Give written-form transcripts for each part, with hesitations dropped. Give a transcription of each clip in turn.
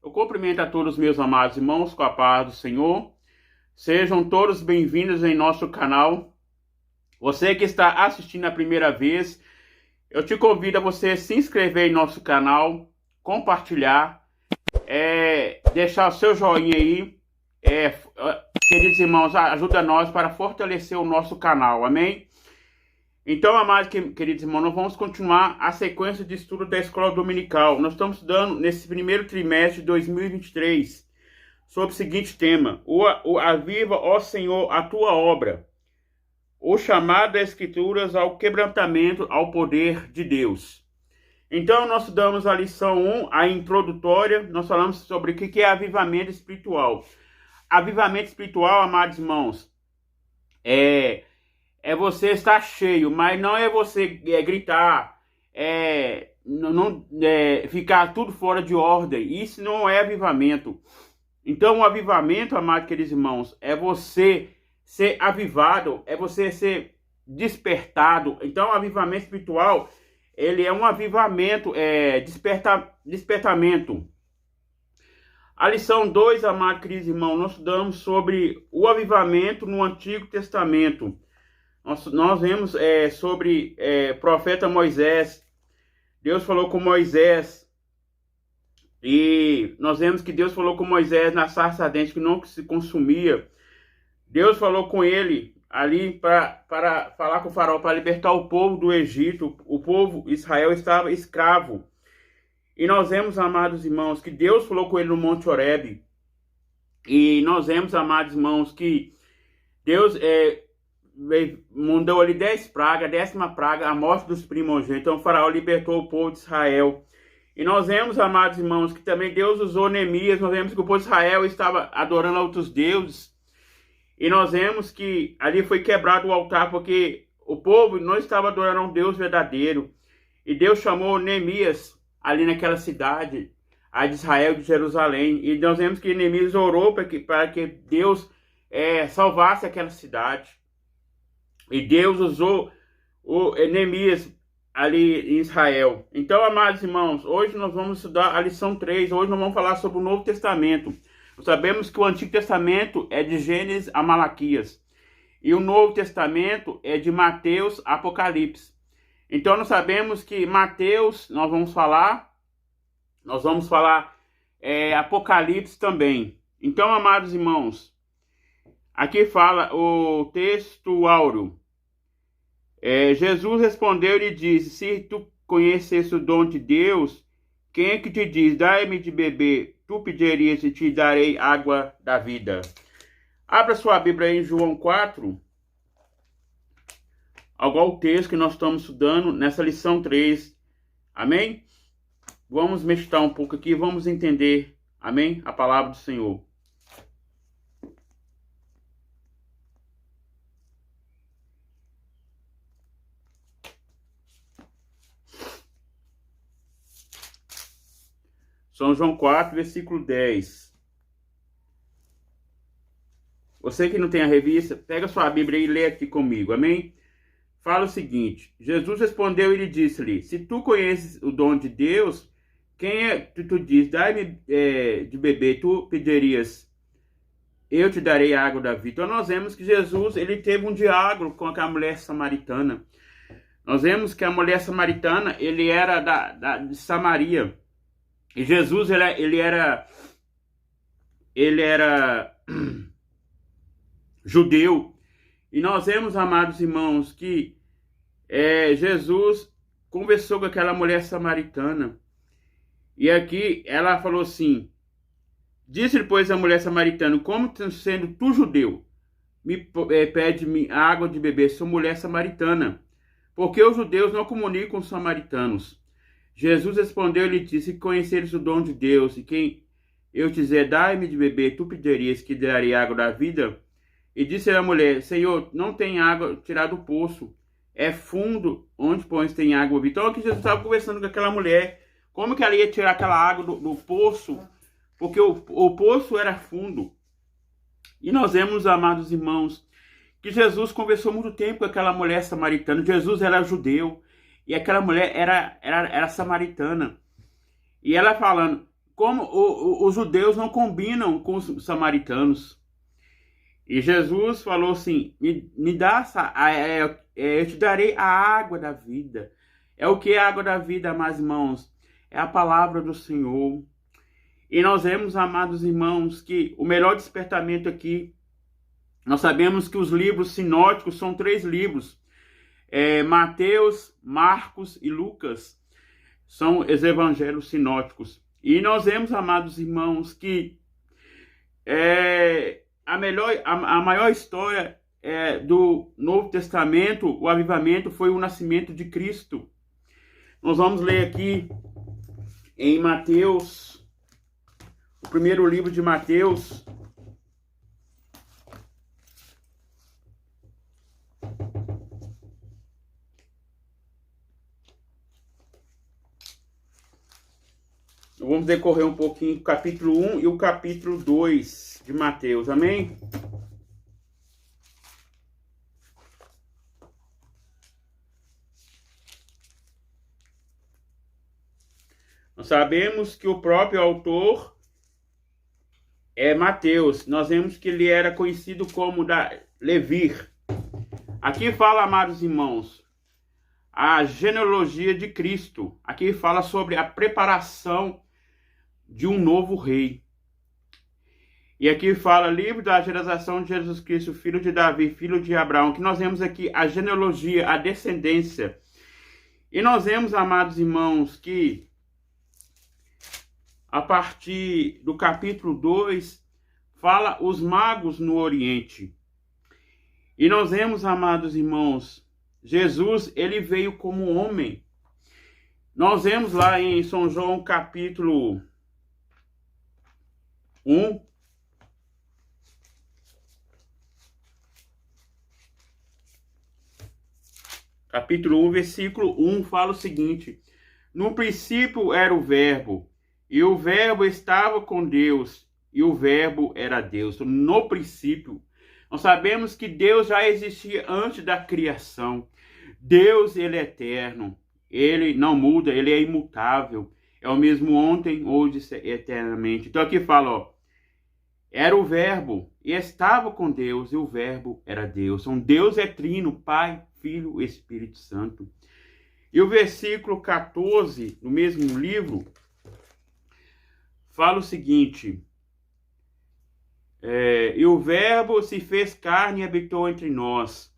Eu cumprimento a todos os meus amados irmãos com a paz do Senhor. Sejam todos bem-vindos em nosso canal. Você que está assistindo a primeira vez, eu te convido a você se inscrever em nosso canal, compartilhar, deixar o seu joinha aí. Queridos irmãos, ajuda nós para fortalecer o nosso canal, amém? Então, amados queridos irmãos, nós vamos continuar a sequência de estudo da Escola Dominical. Nós estamos estudando nesse primeiro trimestre de 2023 sobre o seguinte tema: Aviva, ó Senhor, a tua obra. O chamado das Escrituras ao quebrantamento ao poder de Deus. Então, nós estudamos a lição 1, a introdutória. Nós falamos sobre o que é avivamento espiritual. Avivamento espiritual, amados irmãos, é você estar cheio, mas não é você gritar, ficar tudo fora de ordem. Isso não é avivamento. Então, o avivamento, amados queridos irmãos, é você ser avivado, é você ser despertado. Então, o avivamento espiritual, ele é um avivamento, despertamento. A lição 2, amados queridos irmãos, nós estudamos sobre o avivamento no Antigo Testamento. Nós vemos sobre profeta Moisés. Deus falou com Moisés. E nós vemos que Deus falou com Moisés na sarça ardente que não se consumia. Deus falou com ele ali para falar com o faraó, para libertar o povo do Egito. O povo Israel estava escravo. E nós vemos, amados irmãos, que Deus falou com ele no Monte Horebe. E nós vemos, amados irmãos, que Deus mandou ali 10 pragas, a 10ª praga, a morte dos primogênitos. Então o faraó libertou o povo de Israel. E nós vemos, amados irmãos, que também Deus usou Neemias. Nós vemos que o povo de Israel estava adorando outros deuses. E nós vemos que ali foi quebrado o altar, porque o povo não estava adorando a um Deus verdadeiro. E Deus chamou Neemias ali naquela cidade, a de Israel, de Jerusalém. E nós vemos que Neemias orou para que Deus salvasse aquela cidade. E Deus usou o Neemias ali em Israel. Então, amados irmãos, hoje nós vamos estudar a lição 3. Hoje nós vamos falar sobre o Novo Testamento. Nós sabemos que o Antigo Testamento é de Gênesis a Malaquias. E o Novo Testamento é de Mateus a Apocalipse. Então, nós sabemos que Mateus, nós vamos falar Apocalipse também. Então, amados irmãos, aqui fala o texto áureo. Jesus respondeu e disse: se tu conhecesse o dom de Deus, quem é que te diz, dai-me de beber? Tu pedirias e te darei água da vida. Abra sua Bíblia aí em João 4. Agora o texto que nós estamos estudando nessa lição 3. Amém? Vamos meditar um pouco aqui, vamos entender, amém? A palavra do Senhor. São João 4, versículo 10. Você que não tem a revista, pega sua Bíblia e lê aqui comigo, amém? Fala o seguinte: Jesus respondeu e lhe disse-lhe: se tu conheces o dom de Deus, quem é que tu diz, dai-me de beber, tu pedirias, eu te darei a água da vida. Então nós vemos que Jesus, ele teve um diálogo com aquela mulher samaritana. Nós vemos que a mulher samaritana, ele era de Samaria. E Jesus, ele era judeu. E nós vemos, amados irmãos, que Jesus conversou com aquela mulher samaritana. E aqui ela falou assim: disse-lhe, pois, a mulher samaritana: como sendo tu judeu, pede-me água de beber? Sou mulher samaritana, porque os judeus não comunicam com os samaritanos. Jesus respondeu e lhe disse: se conheceres o dom de Deus, e quem eu te dizer, dai-me de beber, tu pedirias que darei água da vida? E disse a mulher: Senhor, não tem água tirada do poço, é fundo, onde, pois, tem água viva? Então aqui Jesus estava conversando com aquela mulher, como que ela ia tirar aquela água do poço, porque o poço era fundo. E nós vemos, amados irmãos, que Jesus conversou muito tempo com aquela mulher samaritana. Jesus era judeu, e aquela mulher era samaritana. E ela falando: como os judeus não combinam com os samaritanos. E Jesus falou assim, me dá eu te darei a água da vida. É o que é a água da vida, amados irmãos? É a palavra do Senhor. E nós vemos, amados irmãos, que o melhor despertamento aqui, nós sabemos que os livros sinóticos são 3 livros. Mateus, Marcos e Lucas são os evangelhos sinóticos. E nós vemos, amados irmãos, que a maior história do Novo Testamento, o avivamento, foi o nascimento de Cristo. Nós vamos ler aqui em Mateus, o primeiro livro de Mateus, vamos decorrer um pouquinho o capítulo 1 e o capítulo 2 de Mateus, amém? Nós sabemos que o próprio autor é Mateus. Nós vemos que ele era conhecido como Levi. Aqui fala, amados irmãos, a genealogia de Cristo. Aqui fala sobre a preparação de um novo rei. E aqui fala livro da geração de Jesus Cristo, filho de Davi, filho de Abraão, que nós vemos aqui a genealogia, a descendência. E nós vemos, amados irmãos, que a partir do capítulo 2, fala os magos no Oriente. E nós vemos, amados irmãos, Jesus, ele veio como homem. Nós vemos lá em São João capítulo 1, versículo 1, fala o seguinte: no princípio era o Verbo, e o Verbo estava com Deus, e o Verbo era Deus. Então, no princípio, nós sabemos que Deus já existia antes da criação. Deus, ele é eterno, ele não muda, ele é imutável. É o mesmo ontem, hoje, eternamente. Então aqui fala, ó, era o Verbo, e estava com Deus, e o Verbo era Deus. Então Deus é trino, Pai, Filho e Espírito Santo. E o versículo 14, no mesmo livro, fala o seguinte: e o Verbo se fez carne e habitou entre nós,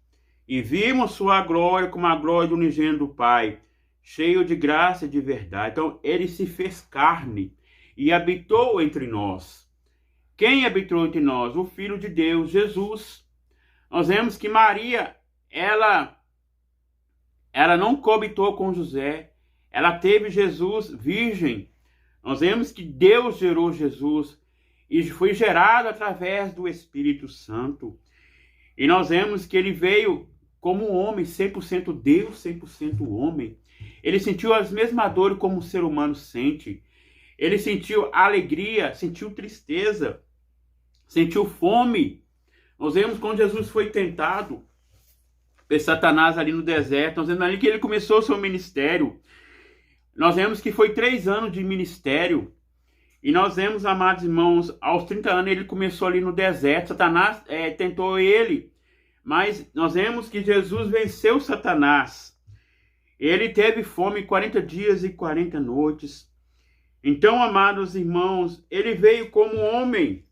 e vimos sua glória como a glória do unigênito do Pai, cheio de graça e de verdade. Então, ele se fez carne e habitou entre nós. Quem habitou entre nós? O Filho de Deus, Jesus. Nós vemos que Maria, ela não coabitou com José, ela teve Jesus virgem. Nós vemos que Deus gerou Jesus e foi gerado através do Espírito Santo. E nós vemos que ele veio como um homem, 100% Deus, 100% homem. Ele sentiu as mesmas dores como o ser humano sente. Ele sentiu alegria, sentiu tristeza, sentiu fome. Nós vemos quando Jesus foi tentado por Satanás ali no deserto. Nós vemos ali que ele começou o seu ministério. Nós vemos que foi 3 anos de ministério. E nós vemos, amados irmãos, aos 30 anos ele começou ali no deserto. Satanás tentou ele. Mas nós vemos que Jesus venceu Satanás. Ele teve fome 40 dias e 40 noites. Então, amados irmãos, ele veio como homem.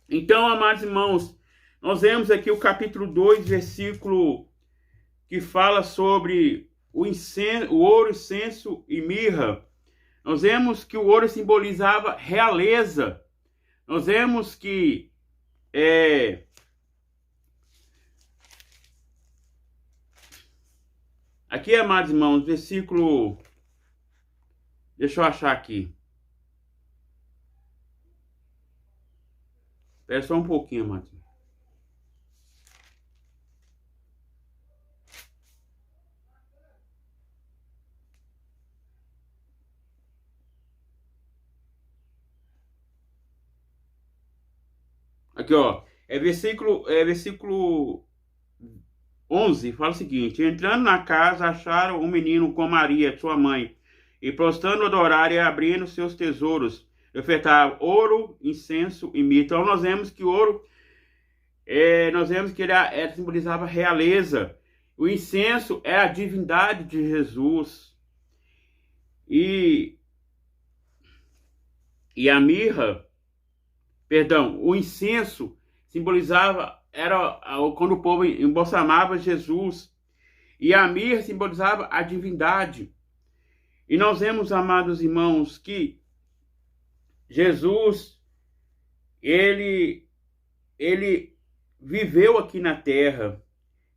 Então, amados irmãos, nós vemos aqui o capítulo 2, versículo que fala sobre o ouro, incenso e mirra. Nós vemos que o ouro simbolizava realeza. Nós vemos que aqui, amados irmãos, versículo... Deixa eu achar aqui. Espera só um pouquinho, amados. Aqui, ó. Versículo 11, fala o seguinte: entrando na casa, acharam um menino com Maria, sua mãe, e prostrando adoraram e abrindo seus tesouros, ofertar ouro, incenso e mirra. Então nós vemos que ouro, nós vemos que ele simbolizava realeza. O incenso é a divindade de Jesus. E a mirra, perdão, o incenso simbolizava, era quando o povo embalsamava Jesus. E a mirra simbolizava a divindade. E nós vemos, amados irmãos, que Jesus, ele viveu aqui na terra.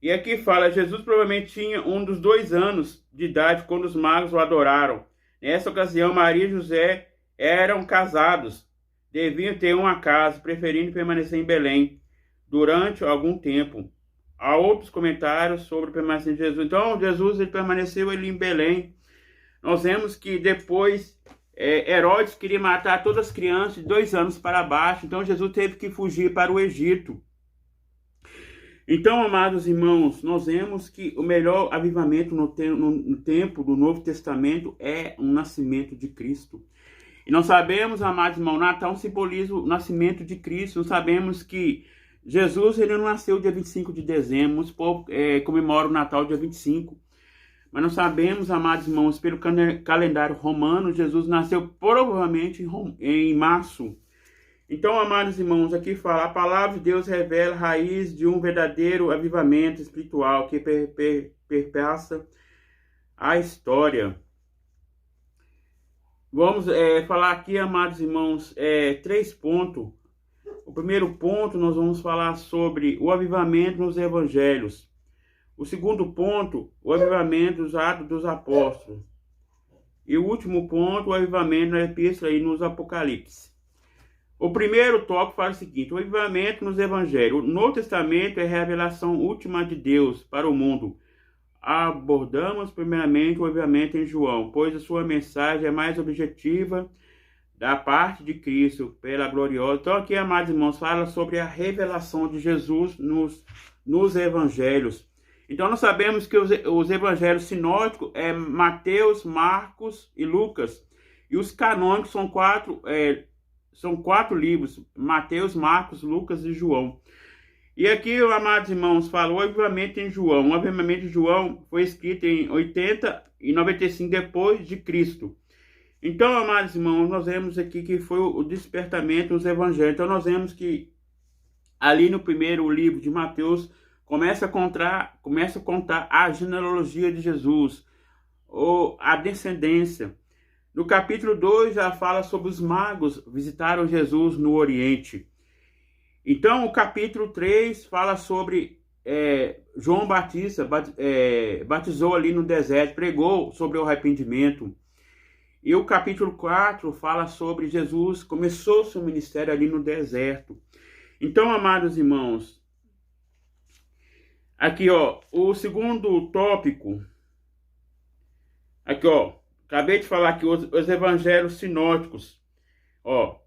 E aqui fala, Jesus provavelmente tinha um dos 2 anos de idade quando os magos o adoraram. Nessa ocasião, Maria e José eram casados, deviam ter uma casa, preferindo permanecer em Belém durante algum tempo. Há outros comentários sobre o permanecimento de Jesus. Então, Jesus ele permaneceu ali em Belém. Nós vemos que depois Herodes queria matar todas as crianças de 2 anos para baixo. Então, Jesus teve que fugir para o Egito. Então, amados irmãos, nós vemos que o melhor avivamento no tempo do Novo Testamento é o nascimento de Cristo. E nós sabemos, amados irmãos, Natal simboliza o nascimento de Cristo. Nós sabemos que Jesus ele não nasceu dia 25 de dezembro, muitos povos comemoram o Natal dia 25. Mas nós sabemos, amados irmãos, pelo calendário romano, Jesus nasceu provavelmente em março. Então, amados irmãos, aqui fala, a palavra de Deus revela a raiz de um verdadeiro avivamento espiritual que perpassa a história. Vamos falar aqui, amados irmãos, 3 pontos. O primeiro ponto, nós vamos falar sobre o avivamento nos evangelhos. O segundo ponto, o avivamento dos Atos dos Apóstolos. E o último ponto, o avivamento na epístola e nos Apocalipse. O primeiro tópico fala o seguinte, o avivamento nos evangelhos. O Novo Testamento é a revelação última de Deus para o mundo. Abordamos primeiramente o avivamento em João, pois a sua mensagem é mais objetiva da parte de Cristo, pela gloriosa. Então aqui, amados irmãos, fala sobre a revelação de Jesus nos evangelhos. Então nós sabemos que os evangelhos sinóticos é Mateus, Marcos e Lucas. E os canônicos são 4 livros, Mateus, Marcos, Lucas e João. E aqui, amados irmãos, fala o avivamento em João. O avivamento de João foi escrito em 80 e 95 depois de Cristo. Então, amados irmãos, nós vemos aqui que foi o despertamento dos evangelhos. Então, nós vemos que ali no primeiro livro de Mateus começa a contar a genealogia de Jesus, ou a descendência. No capítulo 2 já fala sobre os magos visitaram Jesus no Oriente. Então, o capítulo 3 fala sobre João Batista batizou ali no deserto, pregou sobre o arrependimento. E o capítulo 4 fala sobre Jesus, começou seu ministério ali no deserto. Então, amados irmãos, aqui, ó, o segundo tópico, aqui, ó, acabei de falar que os evangelhos sinóticos, ó,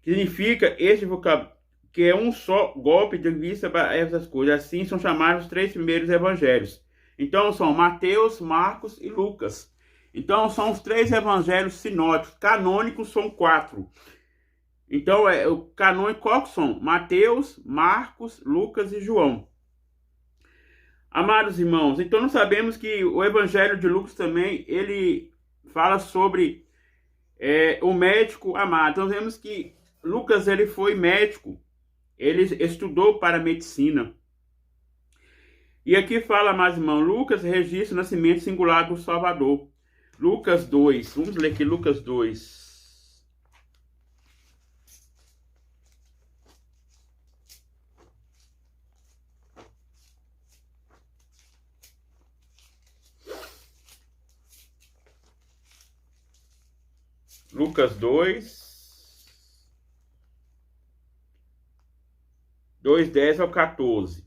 significa esse vocabulário, que é um só golpe de vista para essas coisas. Assim são chamados os 3 primeiros evangelhos. Então são Mateus, Marcos e Lucas. Então são os 3 evangelhos sinóticos. Canônicos são 4. Então o canônico qual são? Mateus, Marcos, Lucas e João. Amados irmãos, então nós sabemos que o evangelho de Lucas também, ele fala sobre o médico amado. Então vemos que Lucas ele foi médico. Ele estudou para medicina. E aqui fala, mais irmão, Lucas registra o nascimento singular do Salvador. Lucas 2. Vamos ler aqui Lucas 2. Lucas 2. 2:10 ao 14.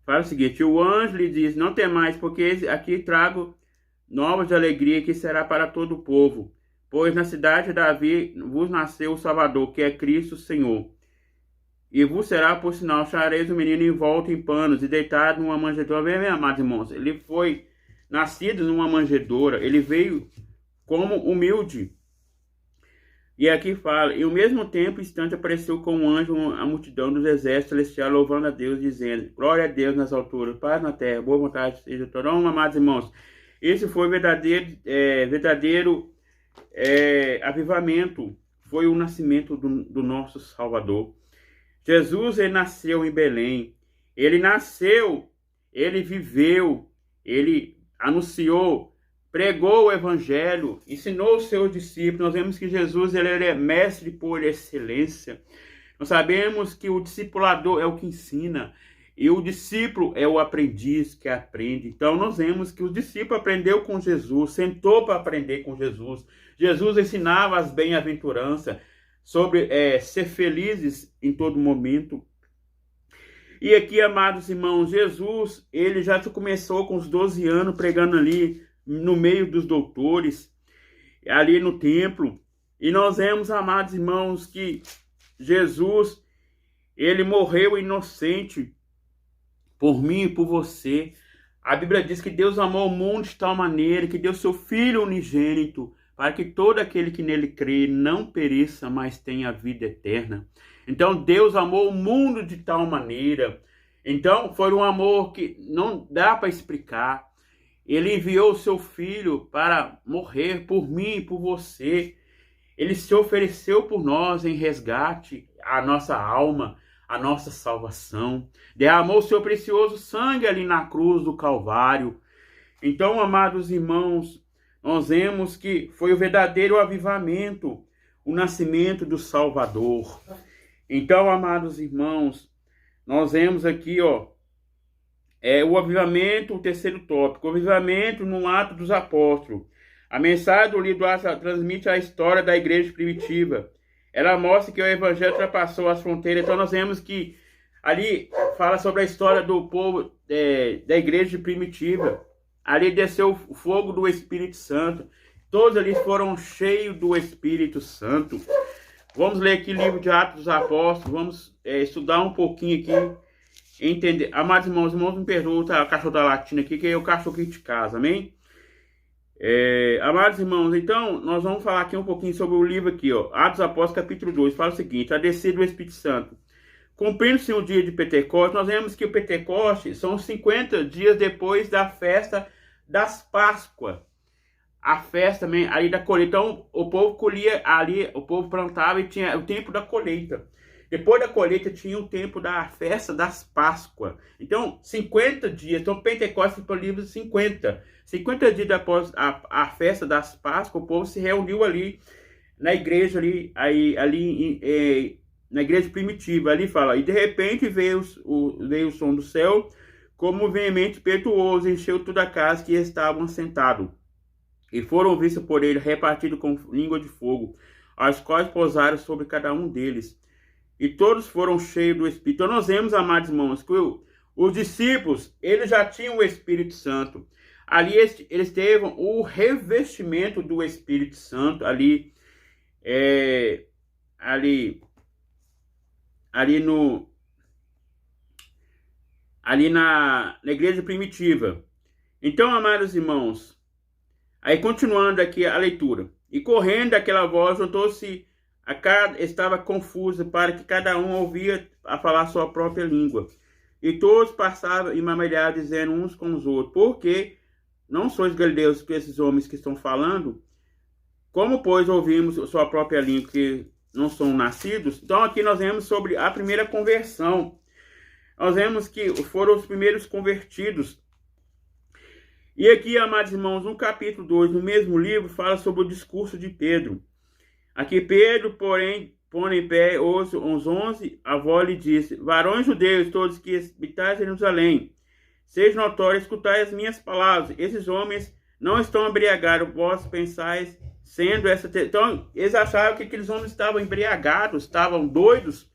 Fala o seguinte, o anjo lhe diz, não temais, porque aqui trago novas de alegria que será para todo o povo, pois na cidade de Davi vos nasceu o Salvador, que é Cristo Senhor. e vos será por sinal, achareis o menino envolto em panos e deitado numa manjedoura. Bem, amados irmãos, ele foi nascido numa manjedoura, ele veio como humilde. E aqui fala, e ao mesmo tempo, instante, apareceu com um anjo a multidão dos exércitos celestiais, louvando a Deus, dizendo, glória a Deus nas alturas, paz na terra, boa vontade seja toda. Então, amados irmãos, esse foi o verdadeiro avivamento, foi o nascimento do nosso Salvador. Jesus, ele nasceu em Belém, ele nasceu, ele viveu, ele anunciou, pregou o evangelho, ensinou os seus discípulos. Nós vemos que Jesus, ele é mestre por excelência. Nós sabemos que o discipulador é o que ensina e o discípulo é o aprendiz que aprende. Então nós vemos que o discípulo aprendeu com Jesus, sentou para aprender com Jesus. Jesus ensinava as bem-aventuranças sobre ser felizes em todo momento. E aqui, amados irmãos, Jesus, ele já começou com os 12 anos pregando ali no meio dos doutores, ali no templo. E nós vemos, amados irmãos, que Jesus, ele morreu inocente por mim e por você. A Bíblia diz que Deus amou o mundo de tal maneira que deu seu Filho unigênito para que todo aquele que nele crê não pereça, mas tenha vida eterna. Então Deus amou o mundo de tal maneira. Então foi um amor que não dá para explicar. Ele enviou o seu Filho para morrer por mim e por você. Ele se ofereceu por nós em resgate à nossa alma, à nossa salvação. Derramou o seu precioso sangue ali na cruz do Calvário. Então, amados irmãos, nós vemos que foi o verdadeiro avivamento, o nascimento do Salvador. Então, amados irmãos, nós vemos aqui, o avivamento, o terceiro tópico, o avivamento no ato dos apóstolos. A mensagem do livro Atos transmite a história da igreja primitiva. Ela mostra que o evangelho ultrapassou as fronteiras. Então nós vemos que ali fala sobre a história do povo da igreja primitiva. Ali desceu o fogo do Espírito Santo. Todos ali foram cheios do Espírito Santo. Vamos ler aqui o livro de Atos dos Apóstolos. Vamos estudar um pouquinho aqui. Entender. Amados irmãos, me perdoem, tá? O cachorro da latina aqui, que é o cachorro aqui de casa, amém? Amados irmãos, então, nós vamos falar aqui um pouquinho sobre o livro aqui, Atos dos Apóstolos, capítulo 2, fala o seguinte, a descida do Espírito Santo. Cumprindo-se o dia de Pentecostes, nós vemos que o Pentecostes são 50 dias depois da festa das Páscoas. A festa também ali da colheita. Então, o povo colhia ali, o povo plantava e tinha o tempo da colheita. Depois da colheita tinha o tempo da festa das Páscoas. Então, 50 dias. Então, Pentecostes foi o livro 50. 50 dias após a festa das Páscoas, o povo se reuniu ali na igreja, na igreja primitiva. Ali fala, e de repente veio o som do céu, como um veemente impetuoso, encheu toda a casa que estavam sentados. E foram vistos por ele repartidos com língua de fogo, as quais pousaram sobre cada um deles. E todos foram cheios do Espírito. Então nós vemos, amados irmãos, que os discípulos, eles já tinham o Espírito Santo. Ali eles teve o revestimento do Espírito Santo, ali na igreja primitiva. Então, amados irmãos, aí continuando aqui a leitura. E correndo aquela voz, juntou-se estava confusa para que cada um ouvia a falar sua própria língua. E todos passavam e mamelhavam, dizendo uns com os outros, porque não sois galileus que esses homens que estão falando? Como, pois, ouvimos sua própria língua que não são nascidos? Então, aqui nós vemos sobre a primeira conversão. Nós vemos que foram os primeiros convertidos. E aqui, amados irmãos, no capítulo 2, no mesmo livro, fala sobre o discurso de Pedro. Aqui Pedro, porém, põe em pé os 11, a voz lhe disse, varões judeus, todos que habitais em Jerusalém, seja notório, escutai as minhas palavras. Esses homens não estão embriagados, vós pensais, sendo essa... Então, eles achavam que aqueles homens estavam embriagados, estavam doidos,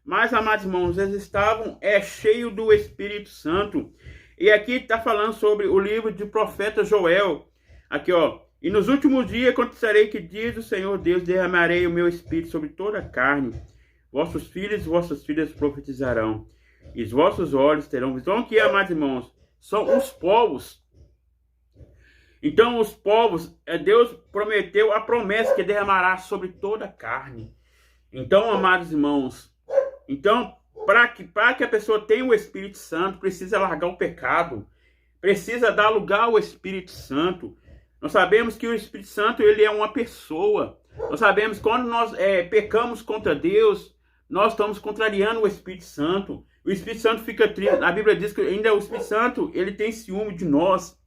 mas, amados irmãos, eles estavam cheios do Espírito Santo. E aqui está falando sobre o livro do profeta Joel. Aqui, e nos últimos dias acontecerei que diz o Senhor Deus, derramarei o meu Espírito sobre toda a carne. vossos filhos e vossas filhas profetizarão, e os vossos olhos terão visão. Então, aqui, amados irmãos, são os povos. Então, os povos, Deus prometeu a promessa que derramará sobre toda a carne. Então, amados irmãos, então, para que a pessoa tenha o Espírito Santo, precisa largar o pecado, precisa dar lugar ao Espírito Santo. Nós sabemos que o Espírito Santo, ele é uma pessoa. Nós sabemos que quando nós pecamos contra Deus, nós estamos contrariando o Espírito Santo. O Espírito Santo fica triste. A Bíblia diz que ainda o Espírito Santo, ele tem ciúme de nós.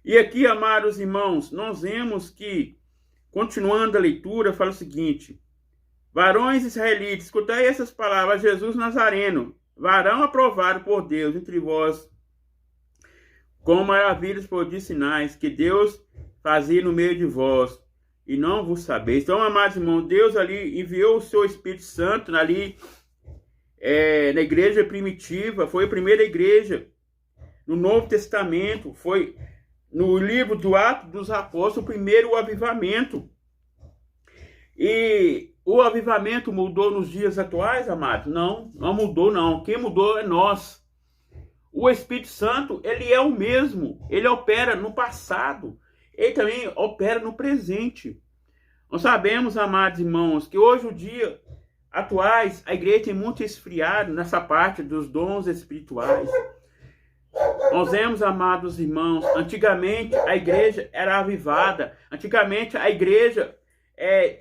E aqui, amados irmãos, nós vemos que, continuando a leitura, fala o seguinte: varões israelitas, escutai essas palavras, Jesus Nazareno, varão aprovado por Deus entre vós, com maravilhas, prodígios, sinais, que Deus fazia no meio de vós, e não vos sabeis. Então, amados irmãos, Deus ali enviou o seu Espírito Santo ali na igreja primitiva, foi a primeira igreja. No Novo Testamento, foi no livro do Atos dos Apóstolos, o primeiro avivamento. E o avivamento mudou nos dias atuais, amados? Não, não mudou não. Quem mudou é nós. O Espírito Santo, ele é o mesmo. Ele opera no passado. Ele também opera no presente. Nós sabemos, amados irmãos, que hoje, o dia atuais, a igreja tem muito esfriado nessa parte dos dons espirituais. Nós vemos, amados irmãos, antigamente a igreja era avivada. Antigamente a igreja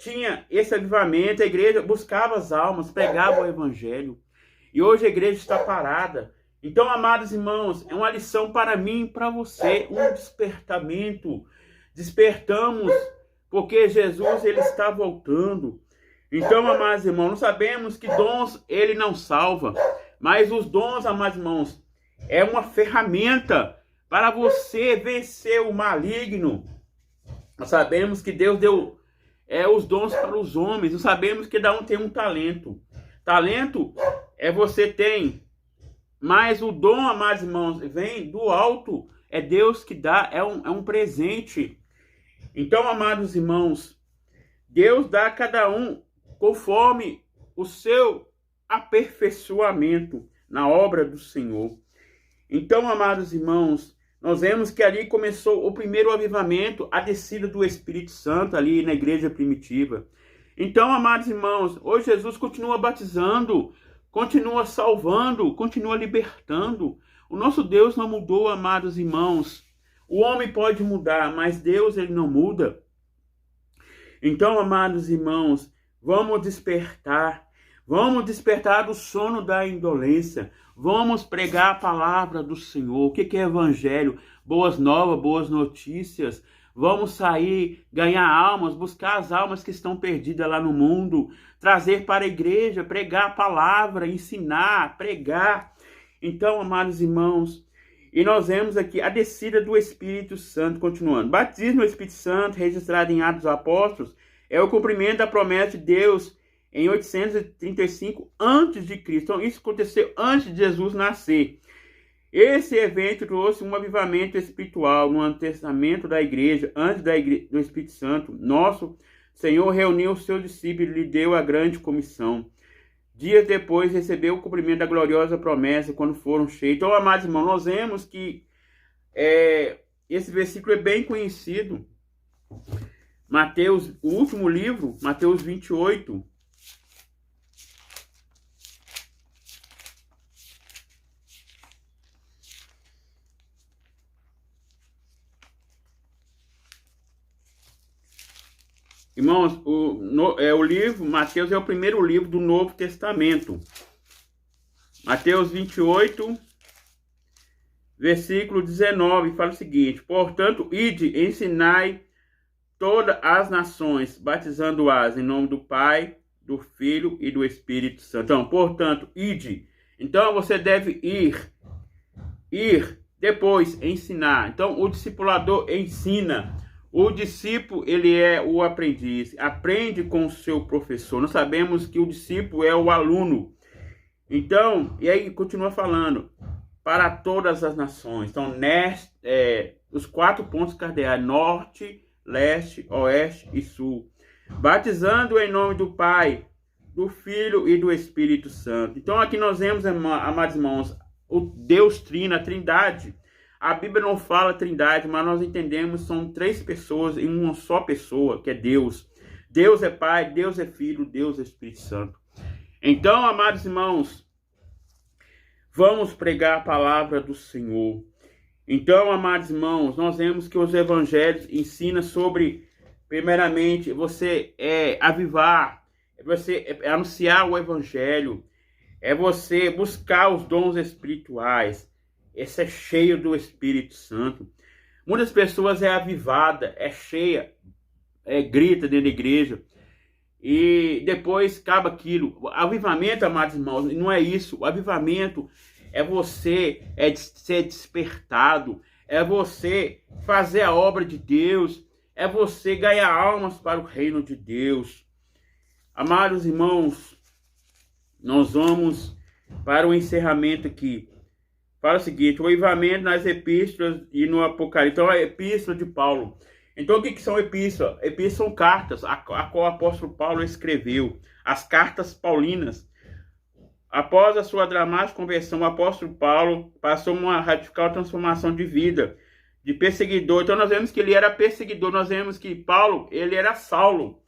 tinha esse avivamento. A igreja buscava as almas, pregava o evangelho. E hoje a igreja está parada. Então, amados irmãos, é uma lição para mim e para você, um despertamento. Despertamos, porque Jesus, ele está voltando. Então, amados irmãos, nós sabemos que dons, ele não salva. Mas os dons, amados irmãos, é uma ferramenta para você vencer o maligno. Nós sabemos que Deus deu os dons para os homens. Nós sabemos que cada um tem um talento. Talento você tem. Mas o dom, amados irmãos, vem do alto. É Deus que dá, é um presente. Então, amados irmãos, Deus dá a cada um conforme o seu aperfeiçoamento na obra do Senhor. Então, amados irmãos, nós vemos que ali começou o primeiro avivamento, a descida do Espírito Santo ali na igreja primitiva. Então, amados irmãos, hoje Jesus continua batizando, continua salvando, continua libertando. O nosso Deus não mudou, amados irmãos. O homem pode mudar, mas Deus, ele não muda. Então, amados irmãos, vamos despertar do sono da indolência. Vamos pregar a palavra do Senhor. O que é evangelho? Boas novas, boas notícias. Vamos sair, ganhar almas, buscar as almas que estão perdidas lá no mundo, trazer para a igreja, pregar a palavra, ensinar, pregar. Então, amados irmãos, e nós vemos aqui a descida do Espírito Santo, continuando. Batismo do Espírito Santo, registrado em Atos dos Apóstolos, é o cumprimento da promessa de Deus em 835 a.C. Então, isso aconteceu antes de Jesus nascer. Esse evento trouxe um avivamento espiritual no antecedimento da igreja, antes do Espírito Santo. Nosso Senhor reuniu os seus discípulos e lhe deu a grande comissão. Dias depois recebeu o cumprimento da gloriosa promessa quando foram cheios. Então, amados irmãos, nós vemos que esse versículo é bem conhecido. Mateus, o último livro, Mateus 28. Irmãos, o livro, Mateus é o primeiro livro do Novo Testamento. Mateus 28, versículo 19, fala o seguinte: portanto, ide, ensinai todas as nações, batizando-as em nome do Pai, do Filho e do Espírito Santo. Então, portanto, ide. Então, você deve ir, depois ensinar. Então, o discipulador ensina. O discípulo, ele é o aprendiz, aprende com o seu professor. Nós sabemos que o discípulo é o aluno. Então, e aí continua falando, para todas as nações. Então, os 4 pontos cardeais, norte, leste, oeste e sul. Batizando em nome do Pai, do Filho e do Espírito Santo. Então aqui nós vemos, amados irmãos, o Deus Trino, a Trindade. A Bíblia não fala Trindade, mas nós entendemos que são três pessoas em uma só pessoa, que é Deus. Deus é Pai, Deus é Filho, Deus é Espírito Santo. Então, amados irmãos, vamos pregar a palavra do Senhor. Então, amados irmãos, nós vemos que os evangelhos ensinam sobre, primeiramente, você avivar, você anunciar o evangelho, é você buscar os dons espirituais. Esse é cheio do Espírito Santo. Muitas pessoas avivada, cheia, grita dentro da igreja. E depois acaba aquilo. O avivamento, amados irmãos, não é isso. O avivamento é você ser despertado. É você fazer a obra de Deus. É você ganhar almas para o reino de Deus. Amados irmãos, nós vamos para o encerramento aqui. Fala o seguinte: o avivamento nas epístolas e no Apocalipse. Então, a epístola de Paulo. Então, o que são epístolas? Epístolas são cartas a qual o apóstolo Paulo escreveu. As cartas paulinas. Após a sua dramática conversão, o apóstolo Paulo passou uma radical transformação de vida, de perseguidor. Então, nós vemos que ele era perseguidor. Nós vemos que Paulo, ele era Saulo.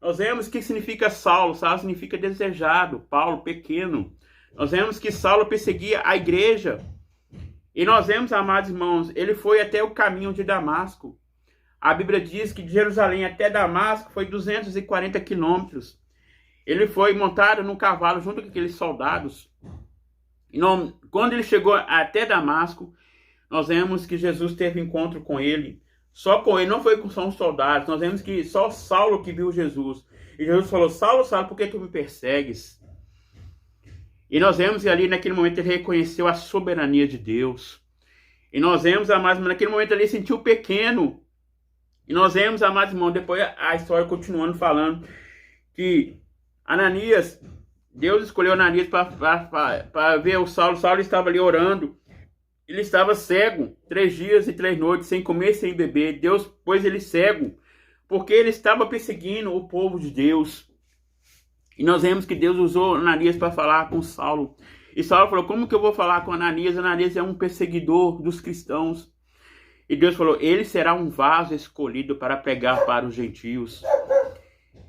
Nós vemos que significa Saulo. Saulo significa desejado. Paulo, pequeno. Nós vemos que Saulo perseguia a igreja. E nós vemos, amados irmãos, ele foi até o caminho de Damasco. A Bíblia diz que de Jerusalém até Damasco foi 240 quilômetros. Ele foi montado num cavalo junto com aqueles soldados. E quando ele chegou até Damasco, nós vemos que Jesus teve encontro com ele. Só com ele, não foi com só os soldados. Nós vemos que só Saulo que viu Jesus. E Jesus falou: Saulo, Saulo, por que tu me persegues? E nós vemos que ali naquele momento ele reconheceu a soberania de Deus. E nós vemos, amados irmãos, naquele momento ele sentiu pequeno. E nós vemos, amados irmãos, depois a história continuando falando, que Ananias, Deus escolheu Ananias para ver o Saulo. Saulo estava ali orando. Ele estava cego, 3 dias e 3 noites, sem comer, sem beber. Deus pôs ele cego, porque ele estava perseguindo o povo de Deus. E nós vemos que Deus usou Ananias para falar com Saulo. E Saulo falou: como que eu vou falar com Ananias? Ananias é um perseguidor dos cristãos. E Deus falou: ele será um vaso escolhido para pregar para os gentios.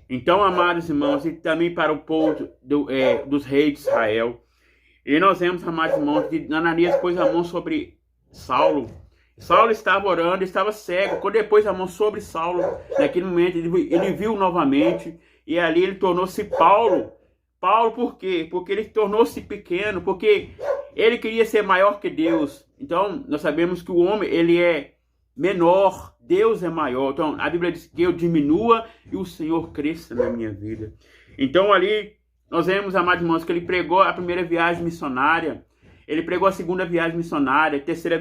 Então, amados irmãos, e também para o povo dos reis de Israel. E nós vemos, amados irmãos, que Ananias pôs a mão sobre Saulo. Saulo estava orando, estava cego. Quando ele pôs a mão sobre Saulo, naquele momento ele viu novamente. E ali ele tornou-se Paulo. Paulo por quê? Porque ele tornou-se pequeno, porque ele queria ser maior que Deus. Então, nós sabemos que o homem, ele é menor, Deus é maior. Então, a Bíblia diz que eu diminua e o Senhor cresça na minha vida. Então, ali, nós vemos, amados irmãos, que ele pregou a primeira viagem missionária, ele pregou a segunda viagem missionária, a terceira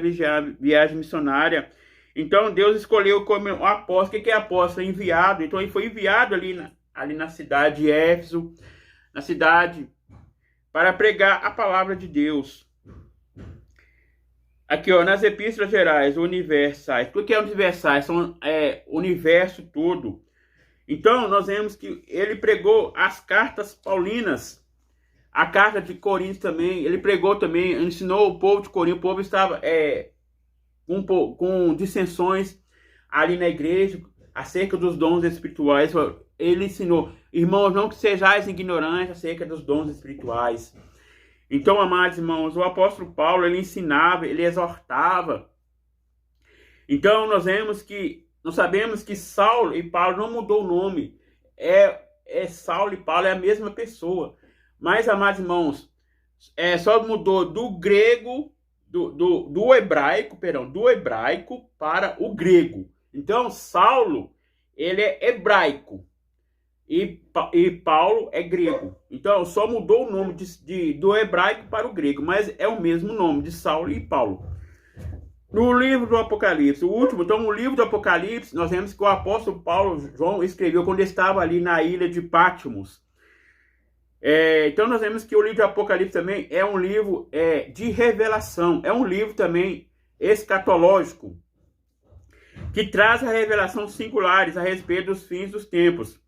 viagem missionária. Então, Deus escolheu como apóstolo. O que é apóstolo? É enviado. Então, ele foi enviado ali na cidade de Éfeso, na cidade, para pregar a palavra de Deus. Aqui, ó, nas epístolas gerais, universais. O que é universais? São universo todo. Então, nós vemos que ele pregou as cartas paulinas, a carta de também. Ele pregou também, ensinou o povo de Corinto. O povo estava com dissensões ali na igreja acerca dos dons espirituais. Ele ensinou: irmãos, não que sejais ignorantes acerca dos dons espirituais. Então, amados irmãos, o apóstolo Paulo, ele ensinava, ele exortava. Então, nós sabemos que Saulo e Paulo não mudou o nome. Saulo e Paulo é a mesma pessoa. Mas, amados irmãos, só mudou do grego, do hebraico para o grego. Então, Saulo, ele é hebraico. E Paulo é grego. Então, só mudou o nome do hebraico para o grego, mas é o mesmo nome de Saulo e Paulo. No livro do Apocalipse, o livro do Apocalipse, nós vemos que o apóstolo João escreveu quando estava ali na ilha de Patmos. Então, nós vemos que o livro do Apocalipse também é um livro de revelação, é um livro também escatológico, que traz a revelação singulares a respeito dos fins dos tempos.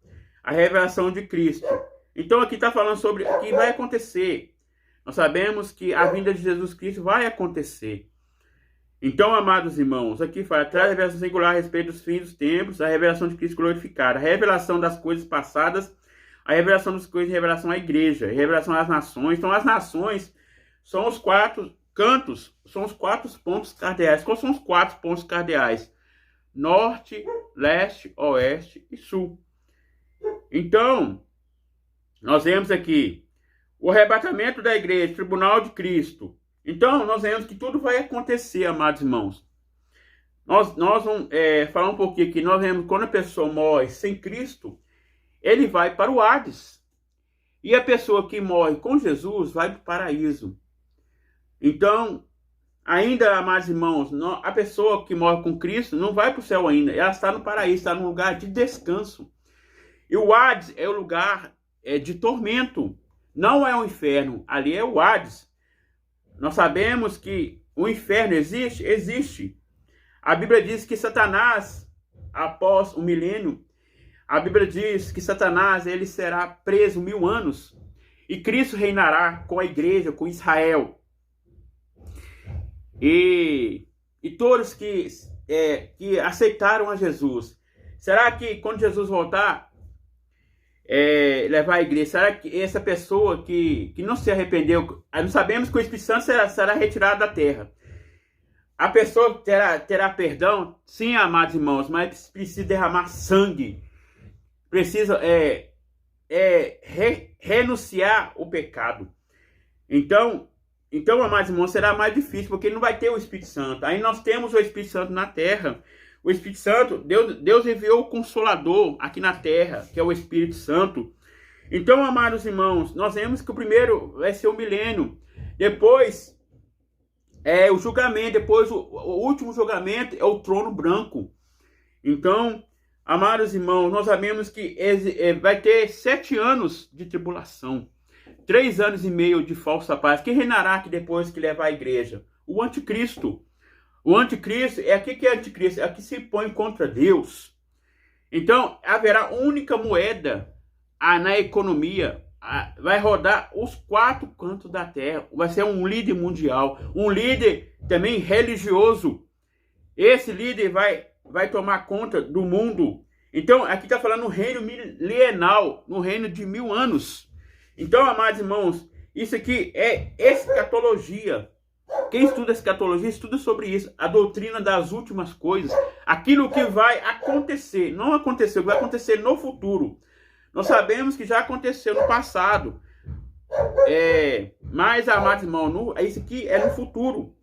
A revelação de Cristo. Então aqui está falando sobre o que vai acontecer. Nós sabemos que a vinda de Jesus Cristo vai acontecer. Então, amados irmãos, aqui fala, traz a revelação singular a respeito dos fins dos tempos, a revelação de Cristo glorificado, a revelação das coisas passadas, a revelação das coisas, a revelação à igreja, a revelação às nações. Então, as nações são os 4 cantos, são os 4 pontos cardeais. Quais são os 4 pontos cardeais? Norte, leste, oeste e sul. Então, nós vemos aqui o arrebatamento da igreja, tribunal de Cristo. Então, nós vemos que tudo vai acontecer, amados irmãos. Nós vamos falar um pouquinho aqui. Nós vemos que quando a pessoa morre sem Cristo, ele vai para o Hades. E a pessoa que morre com Jesus vai para o paraíso. Então, ainda, amados irmãos, a pessoa que morre com Cristo não vai para o céu ainda. Ela está no paraíso, está num lugar de descanso. E o Hades é o lugar de tormento. Não é o inferno, ali é o Hades. Nós sabemos que o inferno existe? Existe. A Bíblia diz que Satanás, após o milênio, a Bíblia diz que Satanás ele será preso 1000 anos e Cristo reinará com a igreja, com Israel. E todos que aceitaram a Jesus, será que quando Jesus voltar, levar a igreja, será que essa pessoa que não se arrependeu, nós sabemos que o Espírito Santo será retirado da terra. A pessoa terá perdão? Sim, amados irmãos, mas precisa derramar sangue. Precisa renunciar o pecado. Então, amados irmãos, será mais difícil, porque não vai ter o Espírito Santo. Aí nós temos o Espírito Santo na terra. O Espírito Santo, Deus enviou o Consolador aqui na terra, que é o Espírito Santo. Então, amados irmãos, nós vemos que o primeiro vai ser o milênio. Depois, o julgamento. Depois, o último julgamento é o trono branco. Então, amados irmãos, nós sabemos que vai ter 7 anos de tribulação. 3 anos e meio de falsa paz. Quem reinará aqui depois que levar a igreja? O anticristo. O anticristo, aqui que é anticristo? É que se põe contra Deus. Então, haverá única moeda na economia. Vai rodar os 4 cantos da terra. Vai ser um líder mundial. Um líder também religioso. Esse líder vai tomar conta do mundo. Então, aqui está falando no reino milenal. No reino de 1000 anos. Então, amados irmãos, isso aqui é escatologia. Quem estuda escatologia, estuda sobre isso. A doutrina das últimas coisas. Aquilo que vai acontecer. Não aconteceu, vai acontecer no futuro. Nós sabemos que já aconteceu no passado. Mas, amados irmãos, isso aqui é no futuro.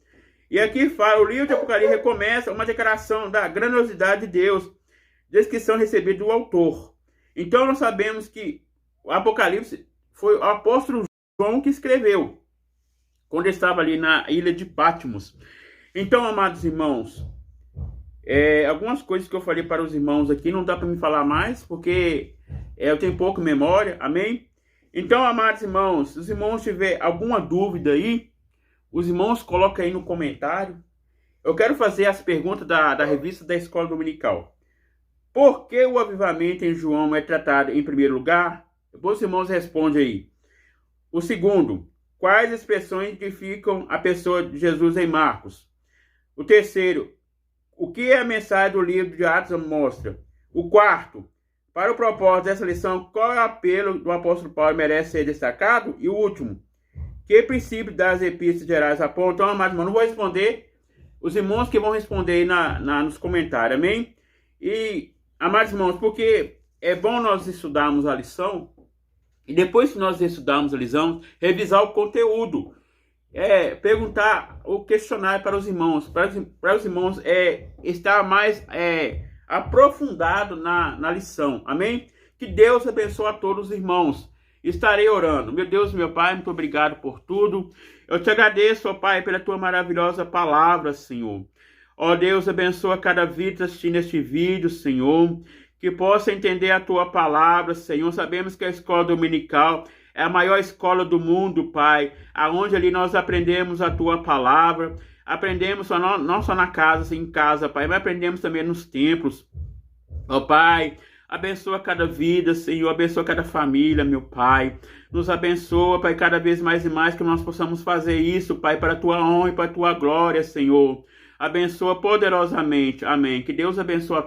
E aqui fala, o livro de Apocalipse recomeça uma declaração da grandiosidade de Deus. Descrição recebida do autor. Então, nós sabemos que o Apocalipse foi o apóstolo João que escreveu, quando estava ali na ilha de Patmos. Então, amados irmãos, algumas coisas que eu falei para os irmãos aqui, não dá para me falar mais, porque eu tenho pouca memória, amém? Então, amados irmãos, se os irmãos tiverem alguma dúvida aí, os irmãos colocam aí no comentário. Eu quero fazer as perguntas da revista da Escola Dominical. Por que o avivamento em João é tratado em primeiro lugar? Depois os irmãos respondem aí. O segundo, quais expressões identificam a pessoa de Jesus em Marcos? O terceiro, o que a mensagem do livro de Atos mostra? O quarto, para o propósito dessa lição, qual é o apelo do apóstolo Paulo merece ser destacado? E o último, que princípio das epístolas gerais apontam? Então, amados irmãos, não vou responder, os irmãos que vão responder aí nos comentários, amém? E, amados irmãos, porque é bom nós estudarmos a lição, e depois que nós estudarmos a lição, revisar o conteúdo. Perguntar o questionário para os irmãos. Para os irmãos estar mais aprofundado na lição. Amém? Que Deus abençoe a todos os irmãos. Estarei orando. Meu Deus, meu Pai, muito obrigado por tudo. Eu te agradeço, ó Pai, pela tua maravilhosa palavra, Senhor. Ó Deus, abençoa cada vida assistindo este vídeo, Senhor. Que possa entender a tua palavra, Senhor. Sabemos que a escola dominical é a maior escola do mundo, Pai. Aonde ali nós aprendemos a tua palavra. Aprendemos não só na casa, em casa, Pai, mas aprendemos também nos templos. Ó Pai, Abençoa cada vida, Senhor, abençoa cada família, meu Pai. Nos abençoa, Pai, cada vez mais e mais que nós possamos fazer isso, Pai, para a Tua honra e para a Tua glória, Senhor. Abençoa poderosamente, amém. Que Deus abençoe a